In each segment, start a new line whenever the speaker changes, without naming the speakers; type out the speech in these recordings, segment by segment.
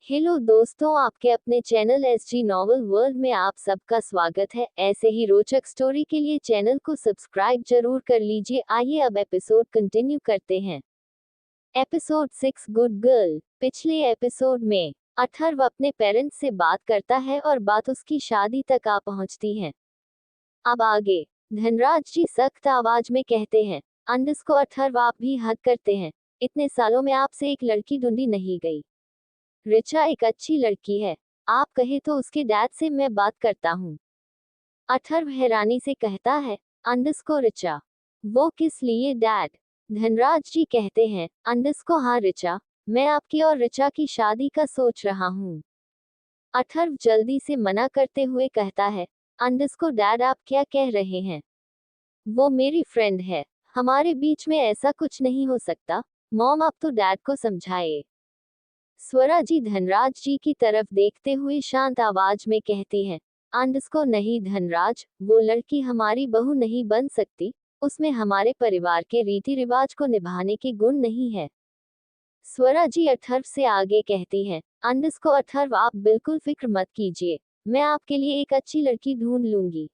Hello दोस्तों, आपके अपने चैनल एसजी नॉवल वर्ल्ड में आप सबका स्वागत है। ऐसे ही रोचक स्टोरी के लिए चैनल को सब्सक्राइब जरूर कर लीजिए। आइए अब एपिसोड कंटिन्यू करते हैं। Episode 6 good girl. पिछले एपिसोड में अथर्व अपने पेरेंट्स से बात करता है और बात उसकी शादी तक आ पहुंचती है। अब आगे धनराज जी सख्त आवाज में कहते हैं, अंडस्को अथर्व आप भी हद करते हैं। इतने सालों में आपसे एक लड़की ढूंढी नहीं गई। रिचा एक अच्छी लड़की है, आप कहे तो उसके डैड से मैं बात करता हूँ। अथर्व हैरानी से कहता है, अंडस्को रिचा, वो किस लिए डैड? धनराज जी कहते हैं, अंडस्को हाँ रिचा, मैं आपकी और रिचा की शादी का सोच रहा हूँ। अथर्व जल्दी से मना करते हुए कहता है, अंडस्को डैड आप क्या कह रहे हैं? वो मेरी फ्रेंड है, हमारे बीच में ऐसा कुछ नहीं हो सकता। मॉम आप तो डैड को समझाए। स्वरा जी धनराज जी की तरफ देखते हुए शांत आवाज में कहती हैं, अंडस्को नहीं धनराज, वो लड़की हमारी बहू नहीं बन सकती, उसमें हमारे परिवार के रीति रिवाज को निभाने के गुण नहीं है। स्वरा जी अथर्व से आगे कहती हैं, अंडस्को अथर्व आप बिल्कुल फिक्र मत कीजिए, मैं आपके लिए एक अच्छी लड़की ढूंढ लूंगी।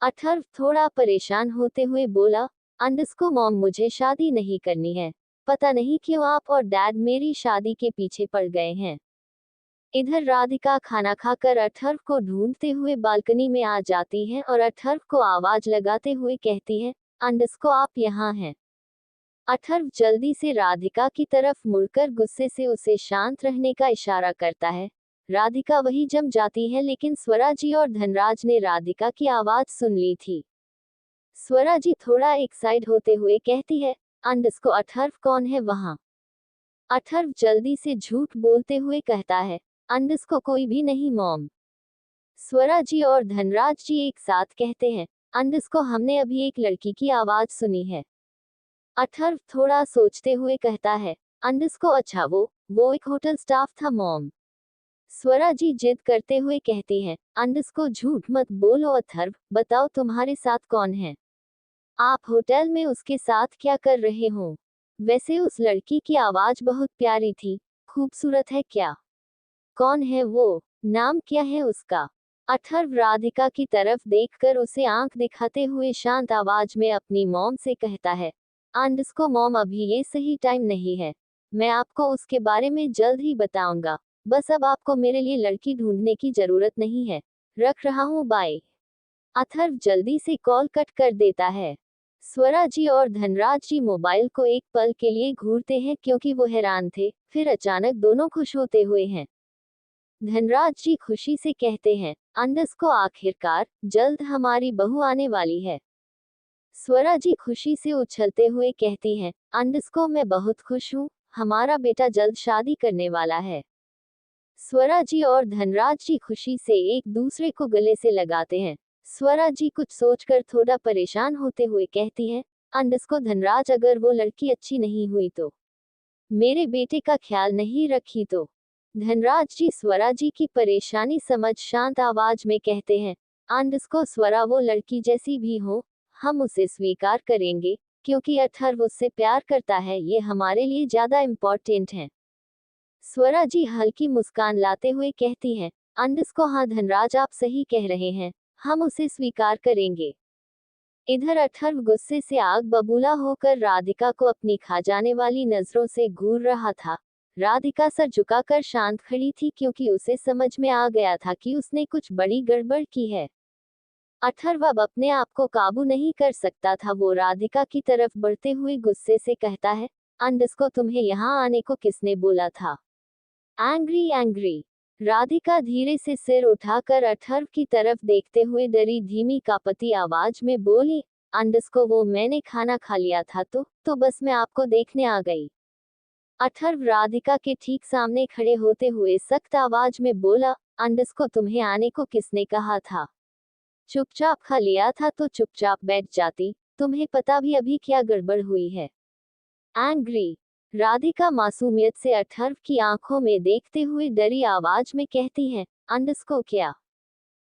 अथर्व थोड़ा परेशान होते हुए बोला, अंडस्को मॉम मुझे शादी नहीं करनी है, पता नहीं क्यों आप और डैड मेरी शादी के पीछे पड़ गए हैं। इधर राधिका खाना खाकर अथर्व को ढूंढते हुए बालकनी में आ जाती है और अथर्व को आवाज लगाते हुए कहती है, अंडस्को आप यहाँ हैं। अथर्व जल्दी से राधिका की तरफ मुड़कर गुस्से से उसे शांत रहने का इशारा करता है। राधिका वही जम जाती है, लेकिन स्वरा जी और धनराज ने राधिका की आवाज सुन ली थी। स्वरा जी थोड़ा एक साइड होते हुए कहती है, अंडस्को अथर्व कौन है वहाँ? अथर्व जल्दी से झूठ बोलते हुए कहता है, अंडस्को कोई भी नहीं मॉम। स्वरा जी और धनराज जी एक साथ कहते हैं, अंडस्को हमने अभी एक लड़की की आवाज सुनी है। अथर्व थोड़ा सोचते हुए कहता है, अंडस्को अच्छा वो एक होटल स्टाफ था मॉम। स्वरा जी जिद करते हुए कहती हैं, अंडस्को झूठ मत बोलो अथर्व, बताओ तुम्हारे साथ कौन है? आप होटल में उसके साथ क्या कर रहे हो? वैसे उस लड़की की आवाज बहुत प्यारी थी, खूबसूरत है क्या? कौन है वो? नाम क्या है उसका? अथर्व राधिका की तरफ देखकर उसे आंख दिखाते हुए शांत आवाज में अपनी मॉम से कहता है, अंडस्को मॉम अभी ये सही टाइम नहीं है, मैं आपको उसके बारे में जल्द ही बताऊंगा। बस अब आपको मेरे लिए लड़की ढूंढने की जरूरत नहीं है, रख रहा हूँ बाय। अथर्व जल्दी से कॉल कट कर देता है। स्वरा जी और धनराज जी मोबाइल को एक पल के लिए घूरते हैं क्योंकि वो हैरान थे, फिर अचानक दोनों खुश होते हुए हैं। धनराज जी खुशी से कहते हैं, अंडस्को आखिरकार जल्द हमारी बहू आने वाली है। स्वरा जी खुशी से उछलते हुए कहती हैं, अंडस्को मैं बहुत खुश हूँ, हमारा बेटा जल्द शादी करने वाला है। स्वरा जी और धनराज जी खुशी से एक दूसरे को गले से लगाते हैं। स्वरा जी कुछ सोचकर थोड़ा परेशान होते हुए कहती हैं, अंडस्को धनराज अगर वो लड़की अच्छी नहीं हुई तो? मेरे बेटे का ख्याल नहीं रखी तो? धनराज जी स्वरा जी की परेशानी समझ शांत आवाज में कहते हैं, अंडस्को स्वरा वो लड़की जैसी भी हो, हम उसे स्वीकार करेंगे, क्योंकि अथर्व उससे प्यार करता है, ये हमारे लिए ज्यादा इम्पोर्टेंट है। स्वरा जी हल्की मुस्कान लाते हुए कहती हैं, अंडस्को हाँ धनराज आप सही कह रहे हैं, हम उसे स्वीकार करेंगे। इधर अथर्व गुस्से से आग बबूला होकर राधिका को अपनी खा जाने वाली नजरों से घूर रहा था। राधिका सर झुकाकर शांत खड़ी थी क्योंकि उसे समझ में आ गया था कि उसने कुछ बड़ी गड़बड़ की है। अथर्व अब अपने आप को काबू नहीं कर सकता था। वो राधिका की तरफ बढ़ते हुए गुस्से से कहता है, अंडस्को तुम्हें यहाँ आने को किसने बोला था? Angry angry. राधिका धीरे से सिर उठाकर अथर्व की तरफ देखते हुए डरी धीमी कांपती आवाज में बोली, अंडस्को वो मैंने खाना खा लिया था तो बस मैं आपको देखने आ गई। अथर्व राधिका के ठीक सामने खड़े होते हुए सख्त आवाज में बोला, अंडस्को तुम्हें आने को किसने कहा था? चुपचाप खा लिया था तो चुपचाप बैठ जाती, तुम्हें पता भी अभी क्या गड़बड़ हुई है? एंग्री। राधिका मासूमियत से अथर्व की आंखों में देखते हुए डरी आवाज में कहती है, अंडस्को क्या?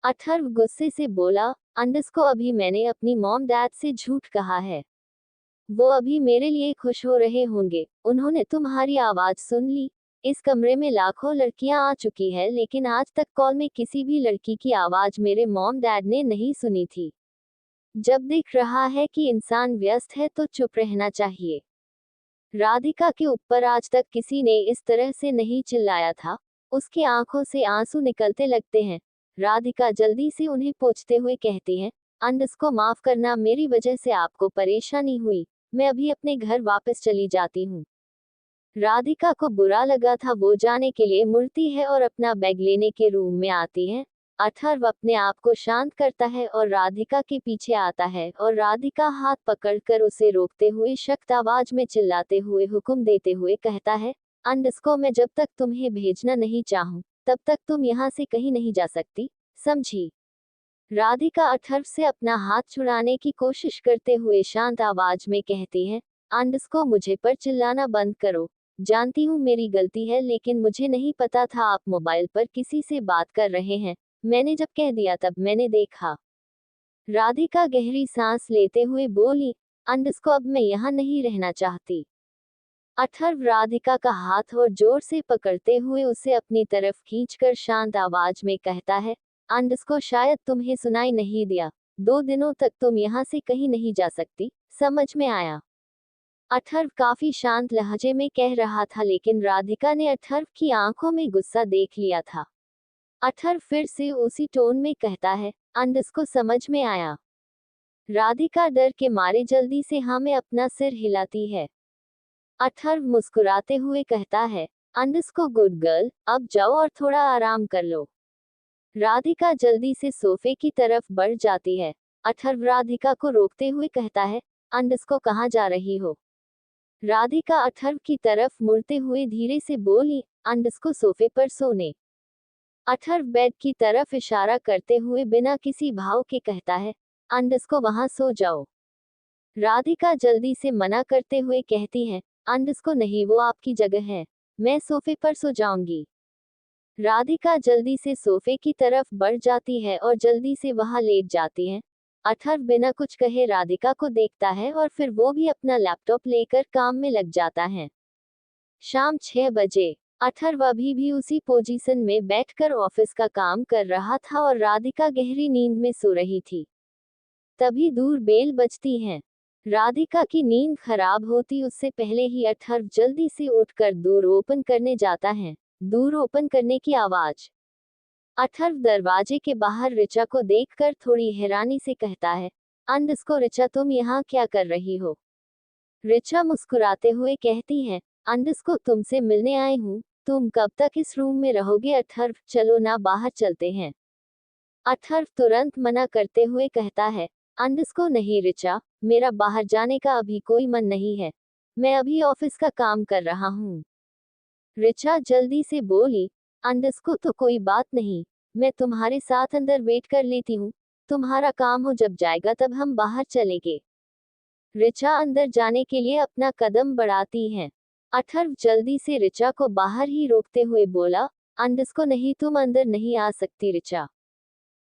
अथर्व गुस्से से बोला, अंडस्को अभी मैंने अपनी मॉम डैड से झूठ कहा है। वो अभी मेरे लिए खुश हो रहे होंगे, उन्होंने तुम्हारी आवाज सुन ली। इस कमरे में लाखों लड़कियां आ चुकी है, लेकिन आज तक कॉल में किसी भी लड़की की आवाज मेरे मॉम डैड ने नहीं सुनी थी। जब दिख रहा है कि इंसान व्यस्त है तो चुप रहना चाहिए। राधिका के ऊपर आज तक किसी ने इस तरह से नहीं चिल्लाया था। उसकी आंखों से आंसू निकलते लगते हैं। राधिका जल्दी से उन्हें पोंछते हुए कहती है, को माफ करना, मेरी वजह से आपको परेशानी हुई। मैं अभी अपने घर वापस चली जाती हूँ। राधिका को बुरा लगा था। वो जाने के लिए मुड़ती है और अपना बैग लेने के रूम में आती है। अथर्व अपने आप को शांत करता है और राधिका के पीछे आता है और राधिका हाथ पकड़कर उसे रोकते हुए सख्त आवाज में चिल्लाते हुए हुक्म देते हुए कहता है, को मैं जब तक तुम्हें भेजना नहीं चाहूं तब तक तुम यहाँ से कहीं नहीं जा सकती, समझी? राधिका अथर्व से अपना हाथ छुड़ाने की कोशिश करते हुए शांत आवाज में कहती है, को मुझे पर चिल्लाना बंद करो। जानती हूँ मेरी गलती है, लेकिन मुझे नहीं पता था आप मोबाइल पर किसी से बात कर रहे हैं। मैंने जब कह दिया तब मैंने देखा। राधिका गहरी सांस लेते हुए बोली, को अब मैं यहाँ नहीं रहना चाहती। अथर्व राधिका का हाथ और जोर से पकड़ते हुए उसे अपनी तरफ खींचकर शांत आवाज में कहता है, को शायद तुम्हें सुनाई नहीं दिया। 2 दिनों तक तुम यहाँ से कहीं नहीं जा सकती, समझ में आया? अथर्व काफी शांत लहजे में कह रहा था, लेकिन राधिका ने अथर्व की आंखों में गुस्सा देख लिया था। अथर्व फिर से उसी टोन में कहता है, को समझ में आया? राधिका डर के मारे जल्दी से हाँ में अपना सिर हिलाती है। अथर्व मुस्कुराते हुए कहता है, को गुड गर्ल, अब जाओ और थोड़ा आराम कर लो। राधिका जल्दी से सोफे की तरफ बढ़ जाती है। अथर्व राधिका को रोकते हुए कहता है, को कहाँ जा रही हो? राधिका अथर्व की तरफ मुड़ते हुए धीरे से बोली, को सोफे पर सोने। अथर्व बेड की तरफ इशारा करते हुए बिना किसी भाव के कहता है, को वहां सो जाओ। राधिका जल्दी से मना करते हुए कहती है, को नहीं, वो आपकी जगह है, मैं सोफे पर सो जाऊंगी। राधिका जल्दी से सोफे की तरफ बढ़ जाती है और जल्दी से वहां लेट जाती है। अथर्व बिना कुछ कहे राधिका को देखता है और फिर वो भी अपना लैपटॉप लेकर काम में लग जाता है। शाम 6 बजे अथर्व अभी भी उसी पोजीशन में बैठकर ऑफिस का काम कर रहा था और राधिका गहरी नींद में सो रही थी। तभी दूर बेल बजती है। राधिका की नींद खराब होती उससे पहले ही अथर्व जल्दी से उठकर डोर ओपन करने जाता है। डोर ओपन करने की आवाज। अथर्व दरवाजे के बाहर ऋचा को देखकर थोड़ी हैरानी से कहता है, ऋचा तुम यहाँ क्या कर रही हो? ऋचा मुस्कुराते हुए कहती है, को तुमसे मिलने आई हूँ। तुम कब तक इस रूम में रहोगे? अथर्व, चलो ना बाहर चलते हैं। अथर्व तुरंत मना करते हुए कहता है, को नहीं ऋचा, मेरा बाहर जाने का अभी कोई मन नहीं है। मैं अभी ऑफिस का काम कर रहा हूँ। ऋचा जल्दी से बोली, को तो कोई बात नहीं, मैं तुम्हारे साथ अंदर वेट कर लेती हूँ। तुम्हारा काम हो जब जाएगा तब हम बाहर चलेंगे। ऋचा अंदर जाने के लिए अपना कदम बढ़ाती है। अथर्व जल्दी से ऋचा को बाहर ही रोकते हुए बोला, को नहीं, तुम अंदर नहीं आ सकती ऋचा।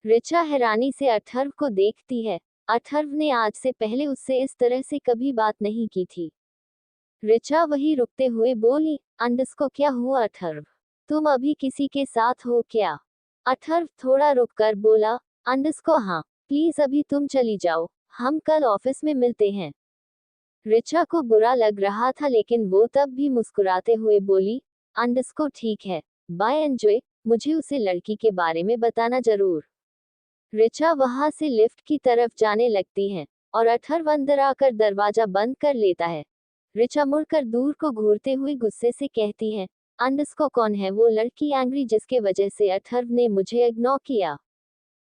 ऋचा हैरानी से अथर्व को देखती है। अथर्व ने आज से पहले उससे इस तरह से कभी बात नहीं की थी। ऋचा वही रुकते हुए बोली, को क्या हुआ अथर्व? तुम अभी किसी के साथ हो क्या? अथर्व थोड़ा रुककर बोला, को हाँ, प्लीज अभी तुम चली जाओ, हम कल ऑफिस में मिलते हैं। ऋचा को बुरा लग रहा था, लेकिन वो तब भी मुस्कुराते हुए बोली, को ठीक है, बाय एंजॉय, मुझे उसे लड़की के बारे में बताना जरूर। ऋचा वहां से लिफ्ट की तरफ जाने लगती है और अथर्व अंदर आकर दरवाजा बंद कर लेता है। ऋचा मुड़कर दूर को घूरते हुए गुस्से से कहती है, को कौन है वो लड़की एंग्री जिसके वजह से अथर्व ने मुझे इग्नोर किया?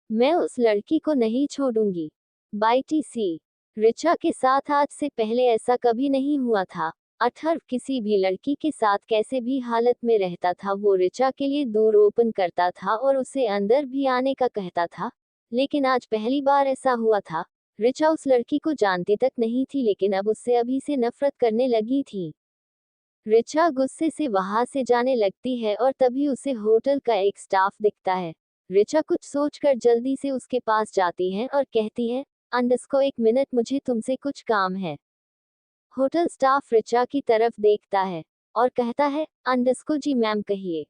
मैं उस लड़की को नहीं छोड़ूंगी। Bye TC. ऋचा के साथ आज से पहले ऐसा कभी नहीं हुआ था। अथर्व किसी भी लड़की के साथ कैसे भी हालत में रहता था, वो ऋचा के लिए डोर ओपन करता था और उसे अंदर भी आने का कहता था, लेकिन आज पहली बार ऐसा हुआ था। ऋचा उस लड़की को जानती तक नहीं थी, लेकिन अब उससे अभी से नफरत करने लगी थी। ऋचा गुस्से से वहां से जाने लगती है और तभी उसे होटल का एक स्टाफ दिखता है। ऋचा कुछ सोचकर जल्दी से उसके पास जाती है और कहती है, को 1 मिनट, मुझे तुमसे कुछ काम है। होटल स्टाफ ऋचा की तरफ देखता है और कहता है, अंडस्को जी मैम कहिए।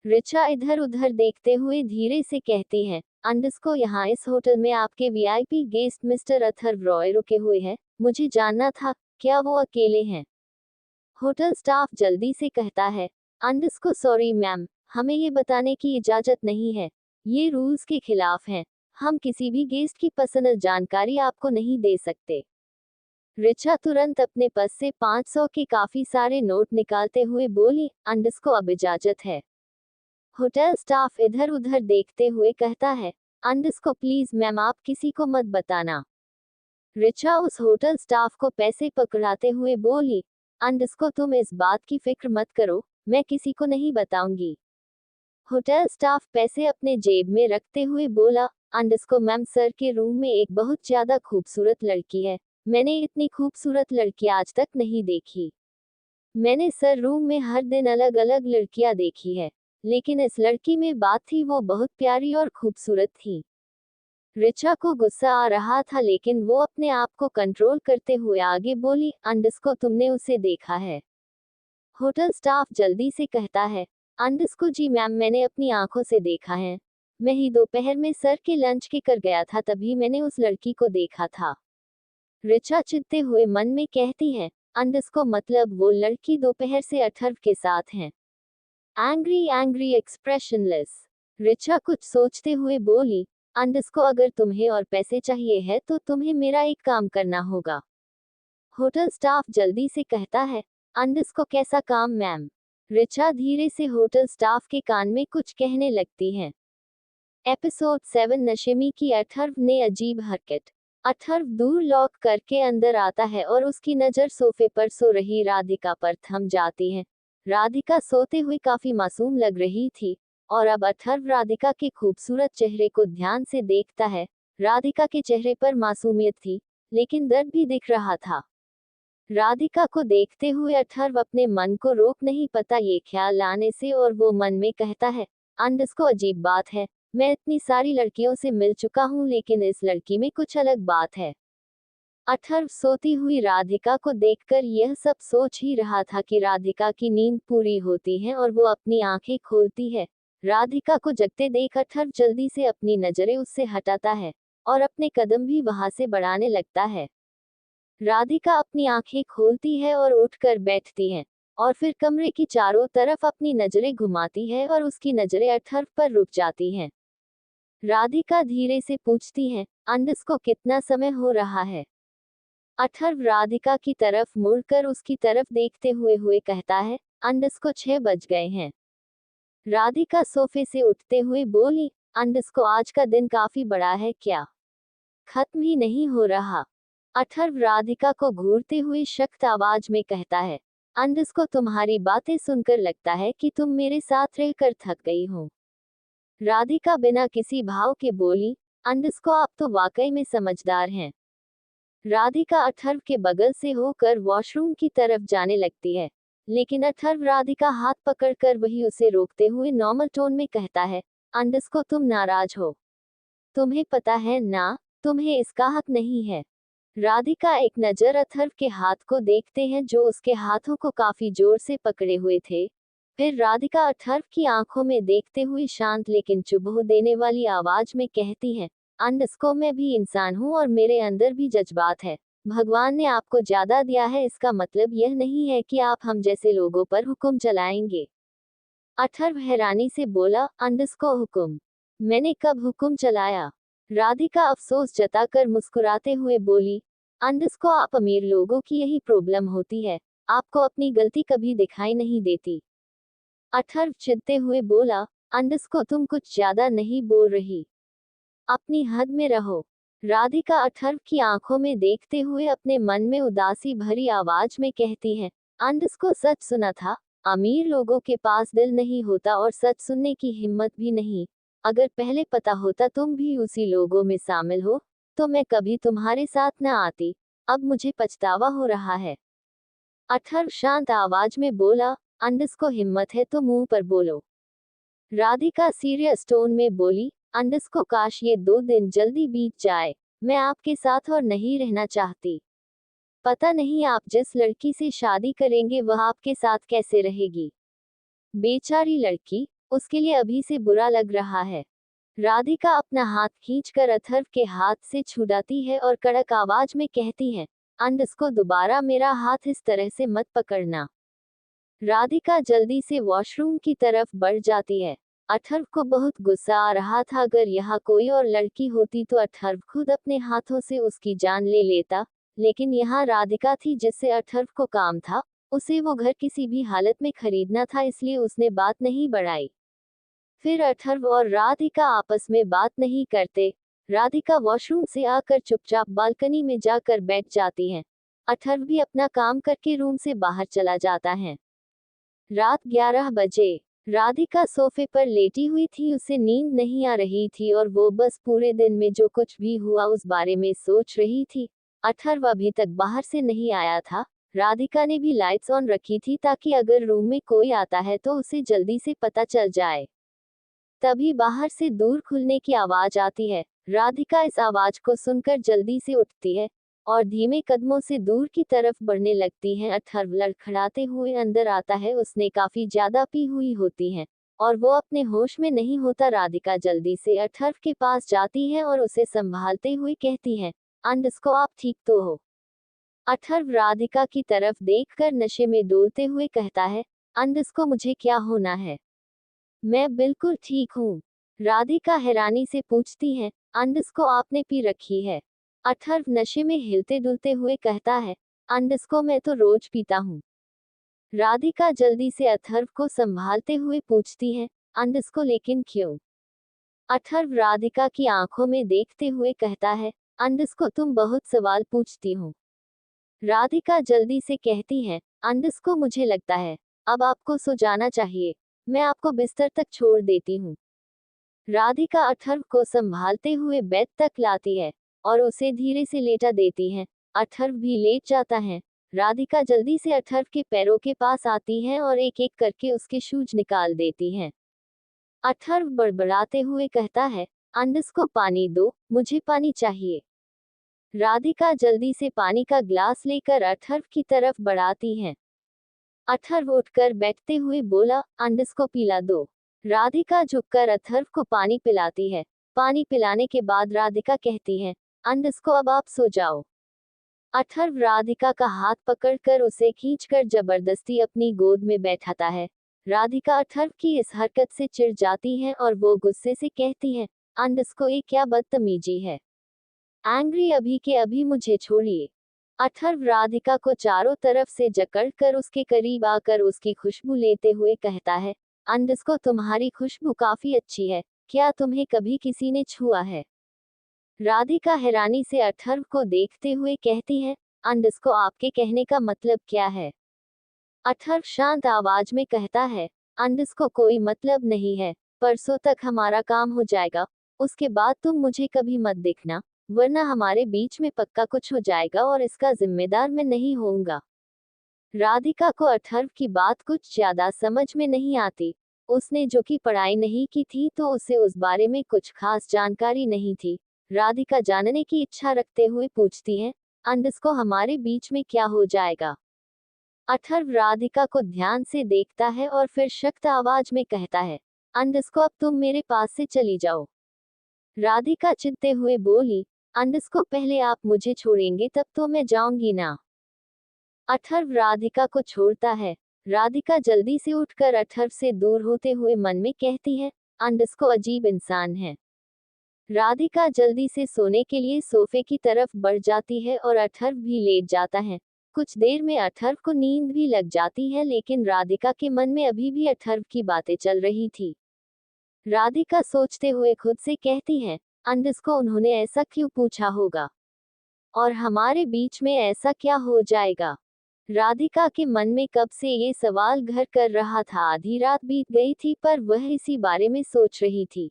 रिचा इधर उधर देखते हुए धीरे से कहती है, अंडस्को यहाँ इस होटल में आपके VIP guest mister Atharva Roy रुके हुए हैं, मुझे जानना था, क्या वो अकेले हैं? होटल स्टाफ जल्दी से कहता है, अंडस्को सॉरी मैम, हमें ये बताने की इजाजत नहीं है, ये रूल्स के खिलाफ हैं, हम किसी भी गेस्ट की पर्सनल जानकारी आपको नहीं दे सकते। रिचा तुरंत अपने पर्स से 500 के काफी सारे नोट निकालते हुए बोली, अंडस्को अब इजाजत है। होटल स्टाफ इधर उधर देखते हुए कहता है, अंडस्को प्लीज मैम आप किसी को मत बताना। रिचा उस होटल स्टाफ को पैसे पकड़ाते हुए बोली, अंडस्को तुम इस बात की फिक्र मत करो, मैं किसी को नहीं बताऊंगी। होटल स्टाफ पैसे अपने जेब में रखते हुए बोला, अंडस्को मैम सर के रूम में एक बहुत ज्यादा खूबसूरत लड़की है, मैंने इतनी खूबसूरत लड़की आज तक नहीं देखी। मैंने सर रूम में हर दिन अलग अलग लड़कियां देखी है, लेकिन इस लड़की में बात थी, वो बहुत प्यारी और खूबसूरत थी। रिचा को गुस्सा आ रहा था लेकिन वो अपने आप को कंट्रोल करते हुए आगे बोली, अंडस्को तुमने उसे देखा है? होटल स्टाफ जल्दी से कहता है, अंडस्को जी मैम मैंने अपनी आंखों से देखा है, मैं ही दोपहर में सर के लंच के कर गया था, तभी मैंने उस लड़की को देखा था। रिचा चिढ़ते हुए मन में कहती है, अंडस्को मतलब वो लड़की दोपहर से अथर्व के साथ है? Angry expressionless. रिचा कुछ सोचते हुए बोली, अंडस्को अगर तुम्हें और पैसे चाहिए है तो तुम्हें मेरा एक काम करना होगा। होटल स्टाफ जल्दी से कहता है, अंडस्को कैसा काम मैम? रिचा धीरे से होटल स्टाफ के कान में कुछ कहने लगती है। एपिसोड 7 नशे में की अथर्व ने अजीब हरकत। अथर्व दूर लॉक करके अंदर आता है और उसकी नजर सोफे पर सो रही राधिका पर थम जाती है। राधिका सोते हुए काफी मासूम लग रही थी और अब अथर्व राधिका के खूबसूरत चेहरे को ध्यान से देखता है। राधिका के चेहरे पर मासूमियत थी, लेकिन दर्द भी दिख रहा था। राधिका को देखते हुए अथर्व अपने मन को रोक नहीं पाता ये ख्याल आने से, और वो मन में कहता है, अंडस्को अजीब बात है, मैं इतनी सारी लड़कियों से मिल चुका हूँ लेकिन इस लड़की में कुछ अलग बात है। अथर्व सोती हुई राधिका को देखकर यह सब सोच ही रहा था कि राधिका की नींद पूरी होती है और वो अपनी आंखें खोलती है। राधिका को जगते देख अथर्व जल्दी से अपनी नजरें उससे हटाता है और अपने कदम भी वहां से बढ़ाने लगता है। राधिका अपनी आंखें खोलती है और उठकर बैठती है और फिर कमरे की चारों तरफ अपनी नजरें घुमाती है और उसकी नजरें अथर्व पर रुक जाती हैं। राधिका धीरे से पूछती है, अंडस्को कितना समय हो रहा है? अथर्व राधिका की तरफ मुड़कर उसकी तरफ देखते हुए कहता है, अंडस्को 6 बज गए हैं। राधिका सोफे से उठते हुए बोली, अंडस्को आज का दिन काफी बड़ा है क्या? खत्म ही नहीं हो रहा। अथर्व राधिका को घूरते हुए सख्त आवाज में कहता है, अंडस्को तुम्हारी बातें सुनकर लगता है कि तुम मेरे साथ रहकर थक गई हो। राधिका बिना किसी भाव के बोली, अंडस्को आप तो वाकई में समझदार हैं। राधिका अथर्व के बगल से होकर वॉशरूम की तरफ जाने लगती है, लेकिन अथर्व राधिका हाथ पकड़कर वही उसे रोकते हुए नॉर्मल टोन में कहता है, अंडस्को तुम नाराज हो, तुम्हें पता है ना, तुम्हें इसका हक नहीं है। राधिका एक नजर अथर्व के हाथ को देखते हैं जो उसके हाथों को काफी जोर से पकड़े हुए थे। फिर राधिका अथर्व की आंखों में देखते हुए शांत लेकिन चुभो देने वाली आवाज में कहती है, अंडस्को मैं भी इंसान हूँ और मेरे अंदर भी जज्बात है। भगवान ने आपको ज्यादा दिया है, इसका मतलब यह नहीं है कि आप हम जैसे लोगों पर हुक्म चलाएंगे। अथर्व हैरानी से बोला, अंडस्को हुक्म? मैंने कब हुक्म चलाया? राधिका अफसोस जताकर मुस्कुराते हुए बोली, अंडस्को आप अमीर लोगों की यही प्रॉब्लम होती है, आपको अपनी गलती कभी दिखाई नहीं देती। अथर्व चिढ़ते हुए बोला, अंडस्को तुम कुछ ज्यादा नहीं बोल रही, अपनी हद में रहो। राधिका अथर्व की आंखों में देखते हुए अपने मन में उदासी भरी आवाज में कहती है, अंडस्को सच सुना था, अमीर लोगों के पास दिल नहीं होता और सच सुनने की हिम्मत भी नहीं। अगर पहले पता होता तुम भी उसी लोगों में शामिल हो, तो मैं कभी तुम्हारे साथ न आती, अब मुझे पछतावा हो रहा है। अथर्व शांत आवाज में बोला, अंडस्को हिम्मत है तो मुंह पर बोलो। राधिका सीरियस टोन में बोली, अंडस्को काश ये 2 दिन जल्दी बीत जाए, मैं आपके साथ और नहीं रहना चाहती। पता नहीं आप जिस लड़की से शादी करेंगे वह आपके साथ कैसे रहेगी। बेचारी लड़की, उसके लिए अभी से बुरा लग रहा है। राधिका अपना हाथ खींचकर अथर्व के हाथ से छुड़ाती है और कड़क आवाज में कहती है, इसको दोबारा मेरा हाथ इस तरह से मत पकड़ना। राधिका जल्दी से वॉशरूम की तरफ बढ़ जाती है। अथर्व को बहुत गुस्सा आ रहा था। अगर यहाँ कोई और लड़की होती तो अथर्व खुद अपने हाथों से उसकी जान ले लेता, लेकिन यहाँ राधिका थी जिससे अथर्व को काम था। उसे वो घर किसी भी हालत में खरीदना था, इसलिए उसने बात नहीं बढ़ाई। फिर अथर्व और राधिका आपस में बात नहीं करते। राधिका वॉशरूम से आकर चुपचाप बालकनी में जाकर बैठ जाती है। अथर्व भी अपना काम करके रूम से बाहर चला जाता है। रात 11 बजे राधिका सोफे पर लेटी हुई थी। उसे नींद नहीं आ रही थी और वो बस पूरे दिन में जो कुछ भी हुआ उस बारे में सोच रही थी। अथर्व अभी तक बाहर से नहीं आया था। राधिका ने भी लाइट्स ऑन रखी थी ताकि अगर रूम में कोई आता है तो उसे जल्दी से पता चल जाए। तभी बाहर से दूर खुलने की आवाज आती है। राधिका इस आवाज को सुनकर जल्दी से उठती है और धीमे कदमों से दूर की तरफ बढ़ने लगती है। अथर्व लड़खड़ाते हुए अंदर आता है। उसने काफी ज्यादा पी हुई होती है और वो अपने होश में नहीं होता। राधिका जल्दी से अथर्व के पास जाती है और उसे संभालते हुए कहती है, इसको आप ठीक तो हो? अथर्व राधिका की तरफ देखकर नशे में डोलते हुए कहता है, इसको मुझे क्या होना है? मैं बिल्कुल ठीक हूँ। राधिका हैरानी से पूछती है, इसको आपने पी रखी है? अथर्व नशे में हिलते डुलते हुए कहता है, इसको मैं तो रोज पीता हूँ। राधिका जल्दी से अथर्व को संभालते हुए पूछती है, इसको लेकिन क्यों? अथर्व राधिका की आंखों में देखते हुए कहता है, इसको तुम बहुत सवाल पूछती हो। राधिका जल्दी से कहती है, इसको मुझे लगता है अब आपको सो जाना चाहिए। मैं आपको बिस्तर तक छोड़ देती हूँ। राधिका अथर्व को संभालते हुए बेड तक लाती है और उसे धीरे से लेटा देती है। अथर्व भी लेट जाता है। राधिका जल्दी से अथर्व के पैरों के पास आती है और एक एक करके उसके शूज निकाल देती है। अथर्व बड़बड़ाते हुए कहता है, इसको पानी दो, मुझे पानी चाहिए। राधिका जल्दी से पानी का ग्लास लेकर अथर्व की तरफ बढ़ाती है। अथर्व उठकर बैठते हुए बोला, इसको पिला दो। राधिका झुककर अथर्व को पानी पिलाती है। पानी पिलाने के बाद राधिका कहती है, इसको अब आप सो जाओ। अथर्व राधिका का हाथ पकड़कर उसे खींचकर जबरदस्ती अपनी गोद में बैठाता है। राधिका अथर्व की इस हरकत से चिढ़ जाती है और वो गुस्से से कहती है, इसको ये क्या बदतमीजी है? एंग्री अभी के अभी मुझे छोड़िए। अथर्व राधिका को चारों तरफ से जकड़कर उसके करीब आकर उसकी खुशबू लेते हुए कहता है, इसको तुम्हारी खुशबू काफी अच्छी है, क्या तुम्हें कभी किसी ने छुआ है? राधिका हैरानी से अथर्व को देखते हुए कहती है, इसको आपके कहने का मतलब क्या है? अथर्व शांत आवाज में कहता है, इसको कोई मतलब नहीं है। परसों तक हमारा काम हो जाएगा, उसके बाद तुम मुझे कभी मत देखना, वरना हमारे बीच में पक्का कुछ हो जाएगा और इसका जिम्मेदार मैं नहीं होऊंगा। राधिका को अथर्व की बात कुछ ज्यादा समझ में नहीं आती। उसने जो कि पढ़ाई नहीं की थी तो उसे उस बारे में कुछ खास जानकारी नहीं थी। राधिका जानने की इच्छा रखते हुए पूछती है, इसको हमारे बीच में क्या हो जाएगा? अथर्व राधिका को ध्यान से देखता है और फिर सख्त आवाज में कहता है, इसको अब तुम मेरे पास से चली जाओ। राधिका चिढ़ते हुए बोली, इसको पहले आप मुझे छोड़ेंगे तब तो मैं जाऊंगी ना। अथर्व राधिका को छोड़ता है। राधिका जल्दी से उठकर अथर्व से दूर होते हुए मन में कहती है, इसको अजीब इंसान है। राधिका जल्दी से सोने के लिए सोफे की तरफ बढ़ जाती है और अथर्व भी लेट जाता है। कुछ देर में अथर्व को नींद भी लग जाती है, लेकिन राधिका के मन में अभी भी अथर्व की बातें चल रही थी। राधिका सोचते हुए खुद से कहती है, इसको उन्होंने ऐसा क्यों पूछा होगा और हमारे बीच में ऐसा क्या हो जाएगा? राधिका के मन में कब से ये सवाल घर कर रहा था। आधी रात बीत गई थी पर वह इसी बारे में सोच रही थी।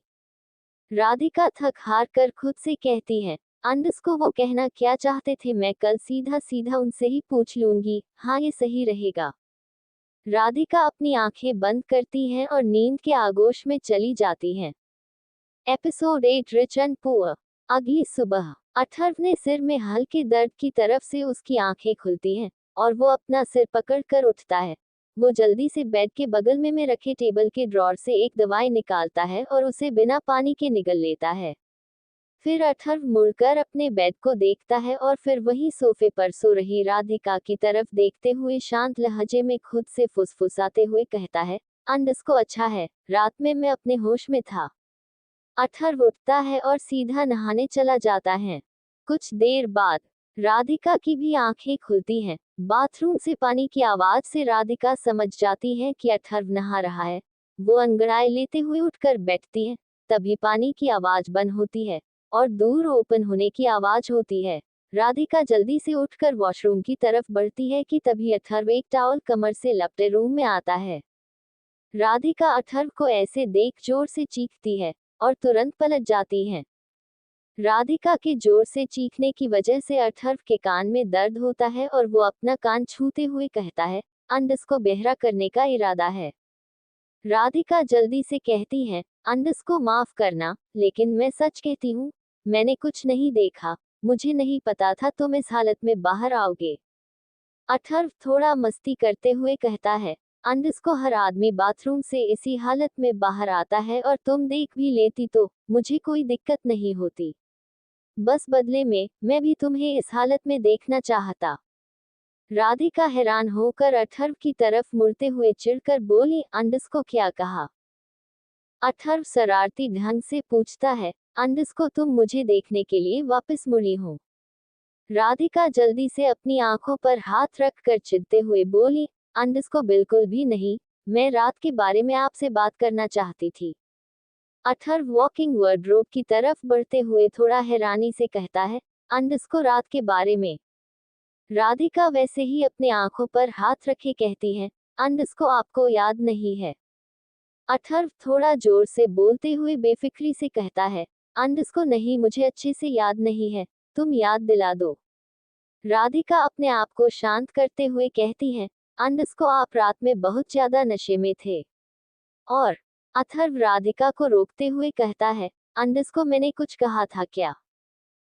राधिका थक हार कर खुद से कहती है, इसको वो कहना क्या चाहते थे मैं कल सीधा सीधा उनसे ही पूछ लूंगी। हाँ, ये सही रहेगा। राधिका अपनी आंखें बंद करती है और नींद के आगोश में चली जाती है। Episode 8 rich and poor. अगली सुबह अथर्व ने सिर में हल्के दर्द की तरफ से उसकी आंखें खुलती हैं और वो अपना सिर पकड़कर उठता है। वो जल्दी से बेड के बगल में रखे टेबल के ड्रॉर से एक दवाई निकालता है और उसे बिना पानी के निगल लेता है। फिर अथर्व मुड़कर अपने बेड को देखता है और फिर वही सोफे पर सो रही राधिका की तरफ देखते हुए शांत लहजे में खुद से फुसफुसाते हुए कहता है, अंडस्को अच्छा है, रात में मैं अपने होश में था। अथर्व उठता है और सीधा नहाने चला जाता है। कुछ देर बाद राधिका की भी आंखें खुलती हैं। बाथरूम से पानी की आवाज से राधिका समझ जाती है कि अथर्व नहा रहा है। वो अंगड़ाई लेते हुए उठकर बैठती है। तभी पानी की आवाज बंद होती है और दूर ओपन होने की आवाज होती है। राधिका जल्दी से उठकर वॉशरूम की तरफ बढ़ती है कि तभी अथर्व एक टॉवल कमर से लपटे रूम में आता है। राधिका अथर्व को ऐसे देख जोर से चीखती है और तुरंत पलट जाती है। राधिका के जोर से चीखने की वजह से अथर्व के कान में दर्द होता है और वो अपना कान छूते हुए कहता है, अंडस को बहरा करने का इरादा है। राधिका जल्दी से कहती है, अंडस को माफ करना, लेकिन मैं सच कहती हूँ, मैंने कुछ नहीं देखा, मुझे नहीं पता था तुम इस हालत में बाहर आओगे। अथर्व थोड़ा मस्ती करते हुए कहता है, अंडस को हर आदमी बाथरूम से इसी हालत में बाहर आता है और तुम देख भी लेती तो मुझे कोई दिक्कत नहीं होती। बस बदले में मैं भी तुम्हें इस हालत में देखना चाहता। राधिका हैरान होकर अथर्व की तरफ मुड़ते हुए चिढ़कर बोली, अंडस को क्या कहा? अथर्व शरारती ढंग से पूछता है, अंडस को तुम मुझे देखने के लिए वापस मुड़ी हो? राधिका जल्दी से अपनी आंखों पर हाथ रख कर चिढ़ते हुए बोली, अंडस को बिल्कुल भी नहीं, मैं रात के बारे में आपसे बात करना चाहती थी। अथर्व वॉकिंग वार्डरोब की तरफ बढ़ते हुए थोड़ा हैरानी से कहता है, अंडस को रात के बारे में? राधिका वैसे ही अपने आंखों पर हाथ रखे कहती है, अंडस को आपको याद नहीं है? अथर्व थोड़ा जोर से बोलते हुए बेफिक्री से कहता है, अंडस को नहीं, मुझे अच्छे से याद नहीं है, तुम याद दिला दो। राधिका अपने आप को शांत करते हुए कहती है, अंडस को आप रात में बहुत ज्यादा नशे में थे। और अथर्व राधिका को रोकते हुए कहता है, अंडस को मैंने कुछ कहा था क्या?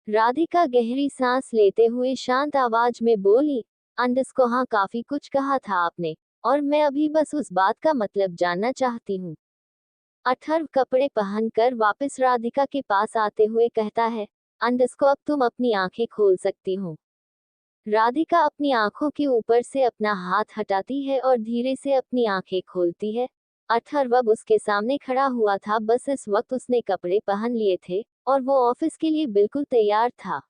राधिका गहरी सांस लेते हुए शांत आवाज में बोली, अंडस को हाँ, काफी कुछ कहा था आपने, और मैं अभी बस उस बात का मतलब जानना चाहती हूँ। अथर्व कपड़े पहनकर वापस राधिका के पास आते हुए कहता है, अंडस को अब तुम अपनी आंखें खोल सकती हो। राधिका अपनी आंखों के ऊपर से अपना हाथ हटाती है और धीरे से अपनी आंखें खोलती है। अथर्व अब उसके सामने खड़ा हुआ था, बस इस वक्त उसने कपड़े पहन लिए थे और वो ऑफिस के लिए बिल्कुल तैयार था।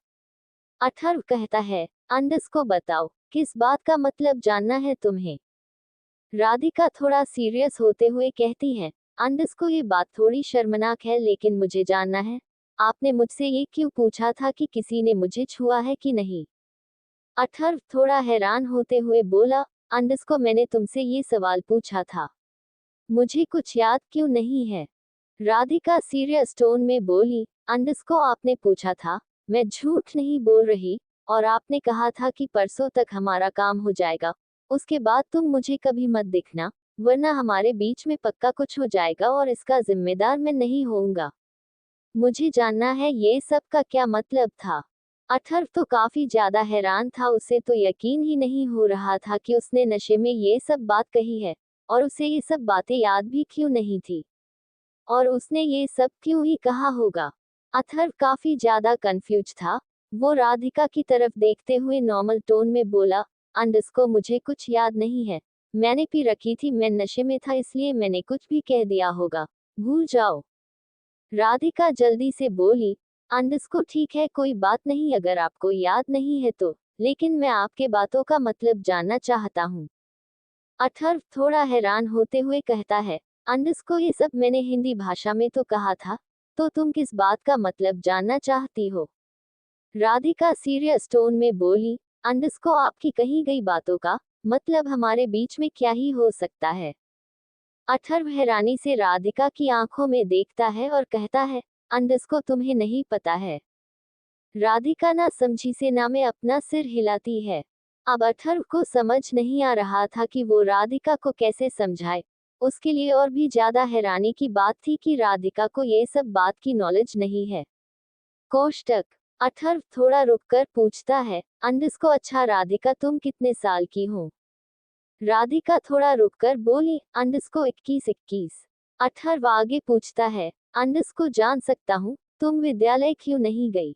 अथर्व कहता है, अंडस को बताओ, किस बात का मतलब जानना है तुम्हें? राधिका थोड़ा सीरियस होते हुए कहती है, अंडस को ये बात थोड़ी शर्मनाक है, लेकिन मुझे जानना है, आपने मुझसे ये क्यों पूछा था कि किसी ने मुझे छुआ है कि नहीं? अथर्व थोड़ा हैरान होते हुए बोला, अंडस को मैंने तुमसे ये सवाल पूछा था, मुझे कुछ याद क्यों नहीं है? राधिका सीरियस टोन में बोली, अंडस को आपने पूछा था, मैं झूठ नहीं बोल रही, और आपने कहा था कि परसों तक हमारा काम हो जाएगा, उसके बाद तुम मुझे कभी मत दिखना, वरना हमारे बीच में पक्का कुछ हो जाएगा और इसका जिम्मेदार मैं नहीं होऊंगा। मुझे जानना है ये सब का क्या मतलब था? अथर्व तो काफी ज्यादा हैरान था, उसे तो यकीन ही नहीं हो रहा था कि उसने नशे में ये सब बात कही है, और उसे ये सब बातें याद भी क्यों नहीं थी, और उसने ये सब क्यों ही कहा होगा। अथर्व काफी ज्यादा कंफ्यूज था। वो राधिका की तरफ देखते हुए नॉर्मल टोन में बोला, अंडस को मुझे कुछ याद नहीं है, मैंने पी रखी थी, मैं नशे में था, इसलिए मैंने कुछ भी कह दिया होगा, भूल जाओ। राधिका जल्दी से बोली, अंडस को ठीक है, कोई बात नहीं, अगर आपको याद नहीं है तो, लेकिन मैं आपके बातों का मतलब जानना चाहता हूँ। अथर्व थोड़ा हैरान होते हुए कहता है, अंडस को ये सब मैंने हिंदी भाषा में तो कहा था, तो तुम किस बात का मतलब जानना चाहती हो? राधिका सीरियस टोन में बोली, अंडस को आपकी कही गई बातों का मतलब हमारे बीच में क्या ही हो सकता है? अथर्व हैरानी से राधिका की आंखों में देखता है और कहता है, अंडस को तुम्हें नहीं पता है? राधिका ना समझी से ना में अपना सिर हिलाती है। अब अथर्व को समझ नहीं आ रहा था कि वो राधिका को कैसे समझाए। उसके लिए और भी ज्यादा हैरानी की बात थी कि राधिका को ये सब बात की नॉलेज नहीं है। कोष्टक अथर्व थोड़ा रुककर पूछता है, अंडरस्को अच्छा राधिका तुम कितने साल की हो? राधिका थोड़ा रुककर बोली, अंडरस्को 21-21। अथर्व आगे पूछता है, अंडरस्को जान सकता हूँ तुम विद्यालय क्यों नहीं गई?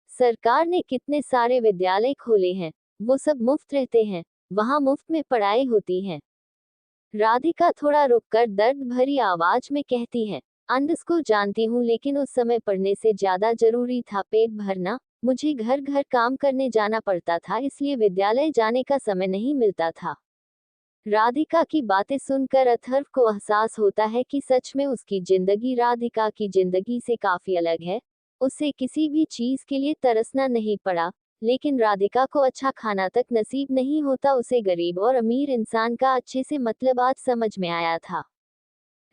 सरकार ने कितने सारे विद्यालय खोले हैं, वो सब मुफ्त रहते हैं, वहाँ मुफ्त में पढ़ाई होती है। राधिका थोड़ा रुककर दर्द भरी आवाज में कहती है, अंडरस्को जानती हूँ लेकिन उस समय पढ़ने से ज्यादा जरूरी था पेट भरना, मुझे घर घर काम करने जाना पड़ता था इसलिए विद्यालय जाने का समय नहीं मिलता था। राधिका की बातें सुनकर अथर्व को एहसास होता है कि सच में उसकी जिंदगी राधिका की जिंदगी से काफी अलग है। उसे किसी भी चीज के लिए तरसना नहीं पड़ा, लेकिन राधिका को अच्छा खाना तक नसीब नहीं होता। उसे गरीब और अमीर इंसान का अच्छे से मतलब आज समझ में आया था।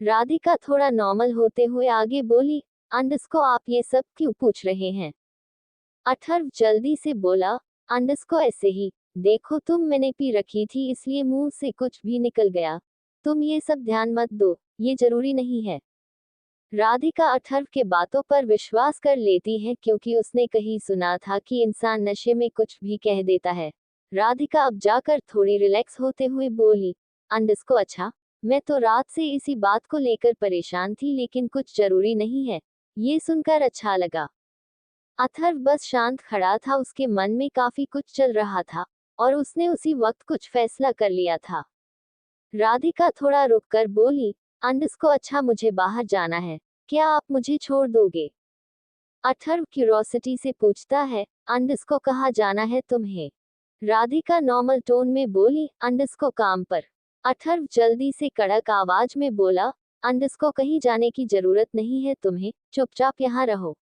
राधिका थोड़ा नॉर्मल होते हुए आगे बोली, अंडस को आप ये सब क्यों पूछ रहे हैं? अथर्व जल्दी से बोला, अंडस को ऐसे ही, देखो तुम मैंने पी रखी थी इसलिए मुंह से कुछ भी निकल गया, तुम ये सब ध्यान मत दो, ये जरूरी नहीं है। राधिका अथर्व के बातों पर विश्वास कर लेती है क्योंकि उसने कहीं सुना था कि इंसान नशे में कुछ भी कह देता है। राधिका अब जाकर थोड़ी रिलैक्स होते हुए बोली, अंडस को अच्छा, मैं तो रात से इसी बात को लेकर परेशान थी लेकिन कुछ जरूरी नहीं है, ये सुनकर अच्छा लगा। अथर्व बस शांत खड़ा था, उसके मन में काफी कुछ चल रहा था और उसने उसी वक्त कुछ फैसला कर लिया था। राधिका थोड़ा रुककर बोली, अंडस को अच्छा मुझे बाहर जाना है, क्या आप मुझे छोड़ दोगे? अथर्व क्यूरोसिटी से पूछता है, अंडस को कहाँ जाना है तुम्हें? राधिका नॉर्मल टोन में बोली, अंडस को काम पर। अथर्व जल्दी से कड़क आवाज में बोला, अंडस को कहीं जाने की जरूरत नहीं है तुम्हें, चुपचाप यहाँ रहो।